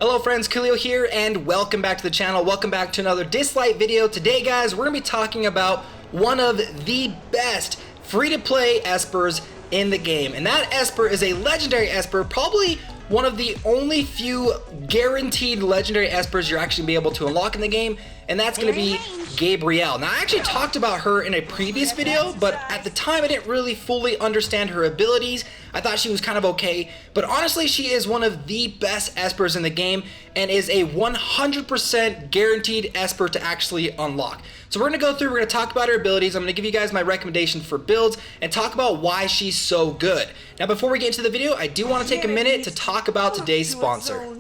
Hello friends, Koolio here, and welcome back to the channel. Welcome back to another DISLYTE video. Today, guys, we're going to be talking about one of the best free-to-play espers in the game. And that esper is a legendary esper, probably one of the only few guaranteed legendary espers you're actually going to be able to unlock in the game, and that's going to be Gabrielle. Now, I actually talked about her in a previous video, but at the time I didn't really fully understand her abilities. I thought she was kind of okay, but honestly, she is one of the best espers in the game and is a 100% guaranteed esper to actually unlock. So we're going to go through, we're going to talk about her abilities, I'm going to give you guys my recommendations for builds, and talk about why she's so good. Now, before we get into the video, I do want to take a minute to talk about today's sponsor.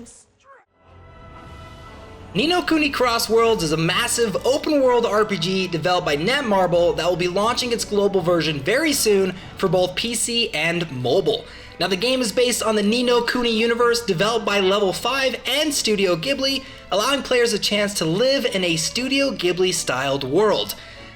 Ni no Kuni Cross Worlds is a massive open-world RPG developed by Netmarble that will be launching its global version very soon for both PC and mobile. Now, the game is based on the Ni no Kuni universe developed by Level 5 and Studio Ghibli, allowing players a chance to live in a Studio Ghibli-styled world.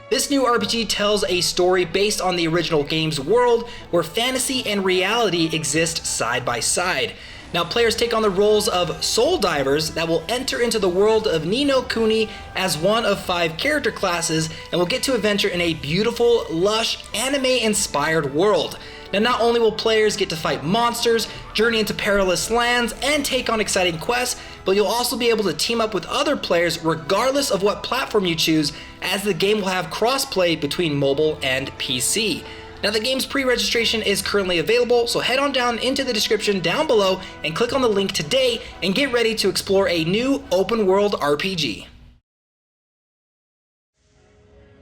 This new RPG tells a story based on the original game's world, where fantasy and reality exist side by side. Now, players take on the roles of soul divers that will enter into the world of Ni no Kuni as one of 5 character classes and will get to adventure in a beautiful, lush, anime-inspired world. Now, not only will players get to fight monsters, journey into perilous lands, and take on exciting quests, but you'll also be able to team up with other players regardless of what platform you choose, as the game will have crossplay between mobile and PC. Now, the game's pre-registration is currently available, so head on down into the description down below and click on the link today and get ready to explore a new open-world RPG.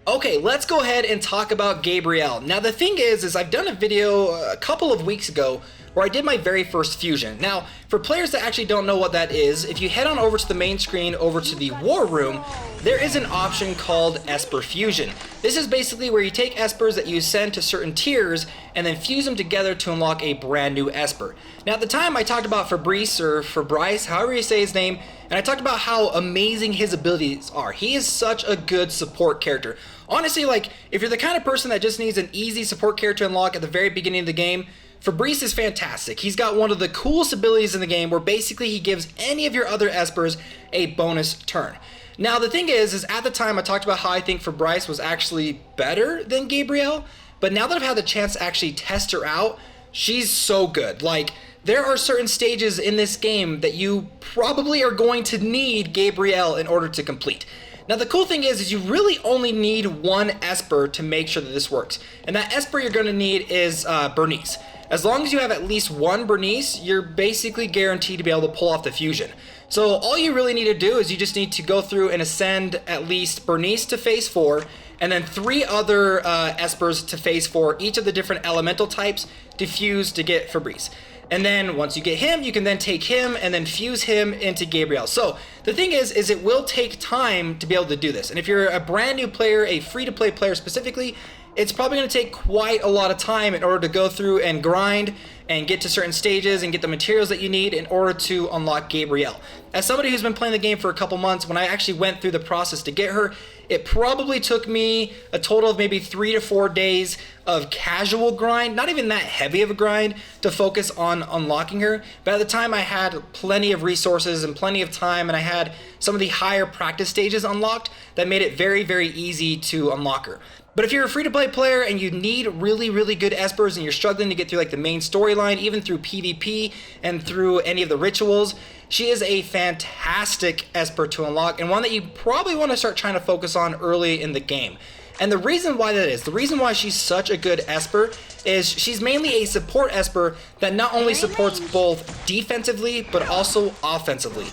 Okay, let's go ahead and talk about Gabrielle. Now, the thing is I've done a video a couple of weeks ago where I did my very first fusion. Now, for players that actually don't know what that is, if you head on over to the main screen, over to the War Room, there is an option called Esper Fusion. This is basically where you take espers that you send to certain tiers and then fuse them together to unlock a brand new esper. Now, at the time I talked about Fabrice, or Fabrice, however you say his name, and I talked about how amazing his abilities are. He is such a good support character. Honestly, like, if you're the kind of person that just needs an easy support character to unlock at the very beginning of the game, Fabrice is fantastic. He's got one of the coolest abilities in the game where basically he gives any of your other espers a bonus turn. Now, the thing is at the time I talked about how I think Fabrice was actually better than Gabrielle, but now that I've had the chance to actually test her out, she's so good. Like, there are certain stages in this game that you probably are going to need Gabrielle in order to complete. Now, the cool thing is you really only need one esper to make sure that this works. And that esper you're going to need is Bernice. As long as you have at least one Bernice, you're basically guaranteed to be able to pull off the fusion. So all you really need to do is you just need to go through and ascend at least Bernice to phase 4, and then 3 other espers to phase 4, each of the different elemental types to fuse to get Fabrice. And then once you get him, you can then take him and then fuse him into Gabrielle. So the thing is it will take time to be able to do this. And if you're a brand new player, a free-to-play player specifically, it's probably going to take quite a lot of time in order to go through and grind and get to certain stages and get the materials that you need in order to unlock Gabrielle. As somebody who's been playing the game for a couple months, when I actually went through the process to get her, it probably took me a total of maybe 3 to 4 days of casual grind, not even that heavy of a grind, to focus on unlocking her. But at the time I had plenty of resources and plenty of time, and I had some of the higher practice stages unlocked that made it very, very easy to unlock her. But if you're a free-to-play player and you need really, really good espers and you're struggling to get through like the main storyline, even through PvP and through any of the rituals, she is a fantastic esper to unlock, and one that you probably want to start trying to focus on early in the game. And the reason why that is, the reason why she's such a good esper, is she's mainly a support esper that not only supports both defensively but also offensively.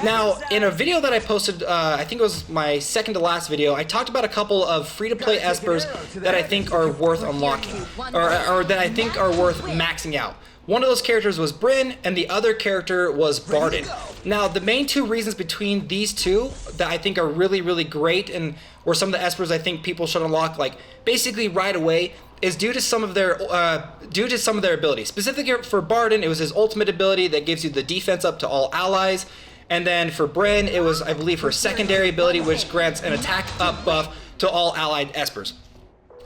Now, in a video that I posted, I think it was my second to last video, I talked about a couple of free-to-play espers that I think are worth unlocking, or that I think are worth maxing out. One of those characters was Brynn, and the other character was Barden. Now, the main 2 reasons between these 2 that I think are really, really great, and were some of the espers I think people should unlock, like, basically right away, is due to some of their abilities. Specifically for Barden, it was his ultimate ability that gives you the defense up to all allies. And then for Brynn, it was, I believe, her secondary ability, which grants an attack up buff to all allied espers.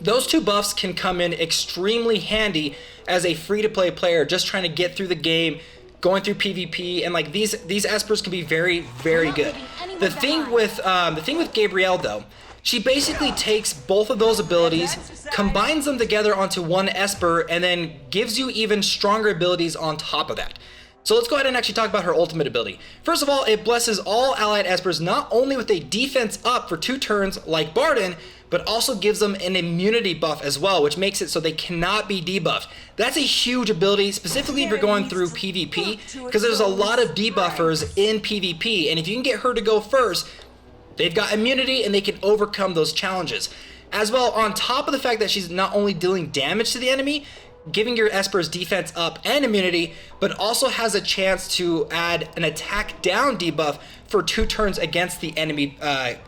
Those 2 buffs can come in extremely handy as a free-to-play player just trying to get through the game going through PvP, and like these espers can be very, very good. The thing with Gabrielle though, she basically takes both of those abilities, combines them together onto one esper, and then gives you even stronger abilities on top of that. So let's go ahead and actually talk about her ultimate ability. First of all, it blesses all allied espers not only with a defense up for 2 turns like Barden, but also gives them an immunity buff as well, which makes it so they cannot be debuffed. That's a huge ability, specifically if you're going through PvP, because there's a lot of debuffers in PvP, and if you can get her to go first, they've got immunity and they can overcome those challenges. As well, on top of the fact that she's not only dealing damage to the enemy, giving your espers defense up and immunity, but also has a chance to add an attack down debuff for 2 turns against the enemy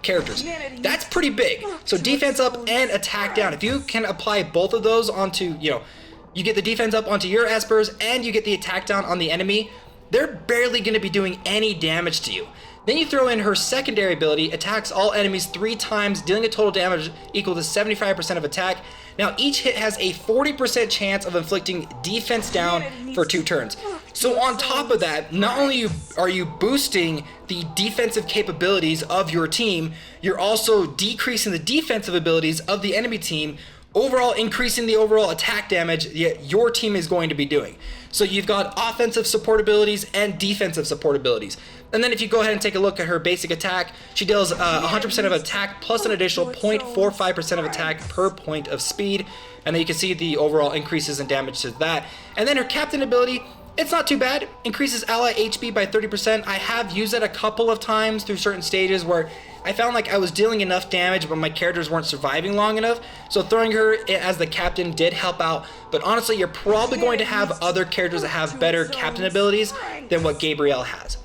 characters. That's pretty big. So defense up and attack down. If you can apply both of those onto, you get the defense up onto your espers and you get the attack down on the enemy, they're barely going to be doing any damage to you. Then you throw in her secondary ability, attacks all enemies 3 times, dealing a total damage equal to 75% of attack. Now each hit has a 40% chance of inflicting defense down for 2 turns. So on top of that, not only are you boosting the defensive capabilities of your team, you're also decreasing the defensive abilities of the enemy team, overall increasing the overall attack damage your team is going to be doing. So you've got offensive support abilities and defensive support abilities. And then if you go ahead and take a look at her basic attack, she deals 100% of attack plus an additional 0.45% of attack per point of speed. And then you can see the overall increases in damage to that. And then her captain ability, it's not too bad. Increases ally HP by 30%. I have used it a couple of times through certain stages where I found like I was dealing enough damage, but my characters weren't surviving long enough. So throwing her as the captain did help out. But honestly, you're probably going to have other characters that have better captain abilities than what Gabrielle has.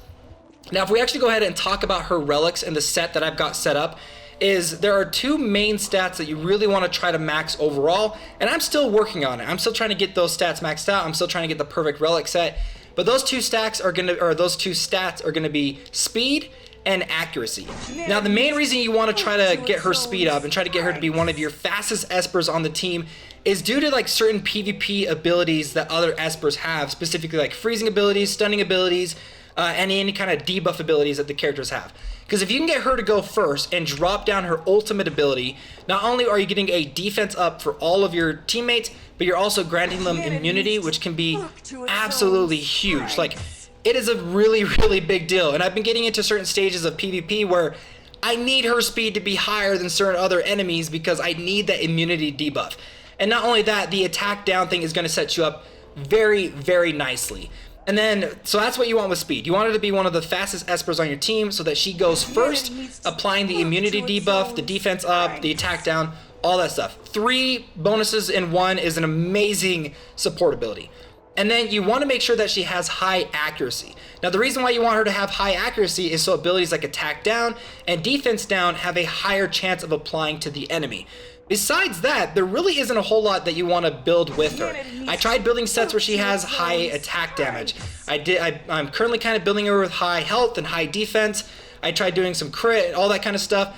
Now, if we actually go ahead and talk about her relics and the set that I've got set up, is there are 2 main stats that you really want to try to max overall, and I'm still working on it. I'm still trying to get those stats maxed out. I'm still trying to get the perfect relic set. But those 2 stats are gonna be speed and accuracy. Now, the main reason you want to try to get her speed up and try to get her to be one of your fastest espers on the team is due to like certain PvP abilities that other espers have, specifically like freezing abilities, stunning abilities, and any kind of debuff abilities that the characters have. Because if you can get her to go first and drop down her ultimate ability, not only are you getting a defense up for all of your teammates, but you're also granting them immunity, which can be absolutely huge. Like, it is a really, really big deal. And I've been getting into certain stages of PvP where I need her speed to be higher than certain other enemies because I need that immunity debuff. And not only that, the attack down thing is going to set you up very, very nicely. And then, so that's what you want with speed. You want her to be one of the fastest espers on your team so that she goes first, applying the immunity debuff, the defense up, the attack down, all that stuff. 3 bonuses in 1 is an amazing support ability. And then you want to make sure that she has high accuracy. Now, the reason why you want her to have high accuracy is so abilities like attack down and defense down have a higher chance of applying to the enemy. Besides that, there really isn't a whole lot that you want to build with her. I tried building sets where she has high attack damage. I'm currently kind of building her with high health and high defense. I tried doing some crit, all that kind of stuff.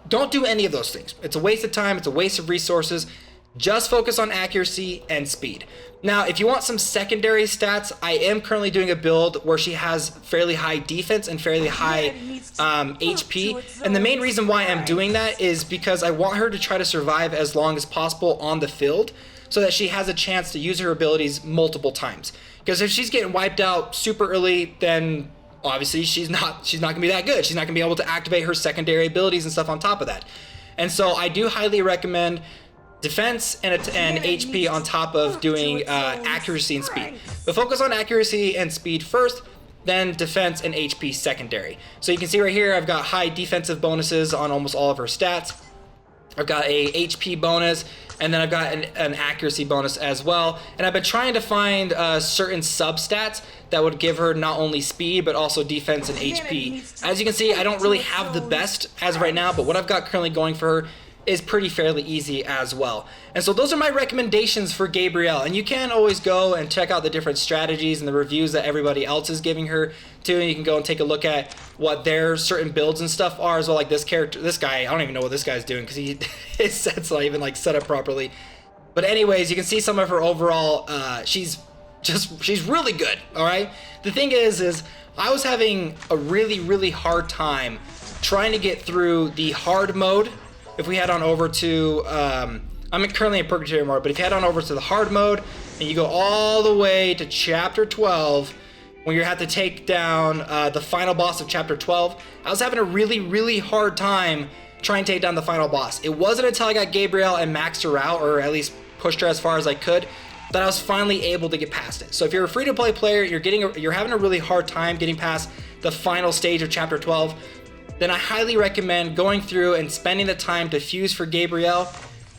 Don't do any of those things. It's a waste of time. It's a waste of resources. Just focus on accuracy and speed. Now, if you want some secondary stats, I am currently doing a build where she has fairly high defense and fairly high HP. And the main reason why I'm doing that is because I want her to try to survive as long as possible on the field so that she has a chance to use her abilities multiple times. Because if she's getting wiped out super early, then obviously she's not gonna be that good. She's not gonna be able to activate her secondary abilities and stuff on top of that. And so I do highly recommend defense and HP on top of doing accuracy and speed. But focus on accuracy and speed first, then defense and HP secondary. So you can see right here, I've got high defensive bonuses on almost all of her stats. I've got a HP bonus, and then I've got an accuracy bonus as well. And I've been trying to find certain substats that would give her not only speed, but also defense and HP. As you can see, I don't really have the best as of right now, but what I've got currently going for her is pretty fairly easy as well. And so those are my recommendations for Gabrielle. And you can always go and check out the different strategies and the reviews that everybody else is giving her too. And you can go and take a look at what their certain builds and stuff are as well. Like this guy, I don't even know what this guy's doing because his set's not even like set up properly. But anyways, you can see some of her overall, she's she's really good, all right? The thing is I was having a really hard time trying to get through the hard mode. If we head on over to, I'm currently in Purgatory mode, but if you head on over to the hard mode and you go all the way to chapter 12, when you have to take down the final boss of chapter 12, I was having a really hard time trying to take down the final boss. It wasn't until I got Gabrielle and maxed her out, or at least pushed her as far as I could, that I was finally able to get past it. So if you're a free-to-play player, you're having a really hard time getting past the final stage of chapter 12, then I highly recommend going through and spending the time to fuse for Gabrielle.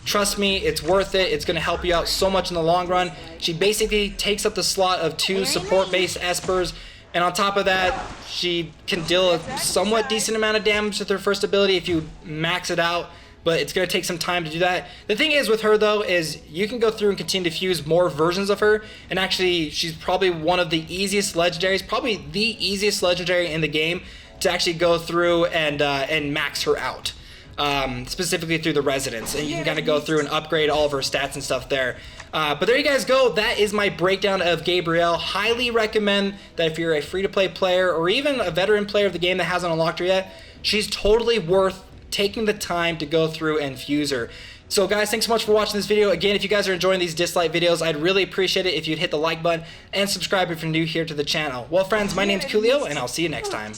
Trust me, it's worth it. It's going to help you out so much in the long run. She basically takes up the slot of 2 support-based espers, and on top of that, she can deal a somewhat decent amount of damage with her first ability if you max it out, but it's going to take some time to do that. The thing is with her, though, is you can go through and continue to fuse more versions of her, and actually, she's probably one of the easiest legendaries, probably the easiest legendary in the game to actually go through and max her out. Specifically through the residence, and you can kind of go through and upgrade all of her stats and stuff there. But there you guys go. That is my breakdown of Gabrielle. Highly recommend that if you're a free-to-play player or even a veteran player of the game that hasn't unlocked her yet, she's totally worth taking the time to go through and fuse her. So guys, thanks so much for watching this video. Again, if you guys are enjoying these DISLYTE videos, I'd really appreciate it if you'd hit the like button and subscribe if you're new here to the channel. Well friends, my name's Koolio, and I'll see you next time.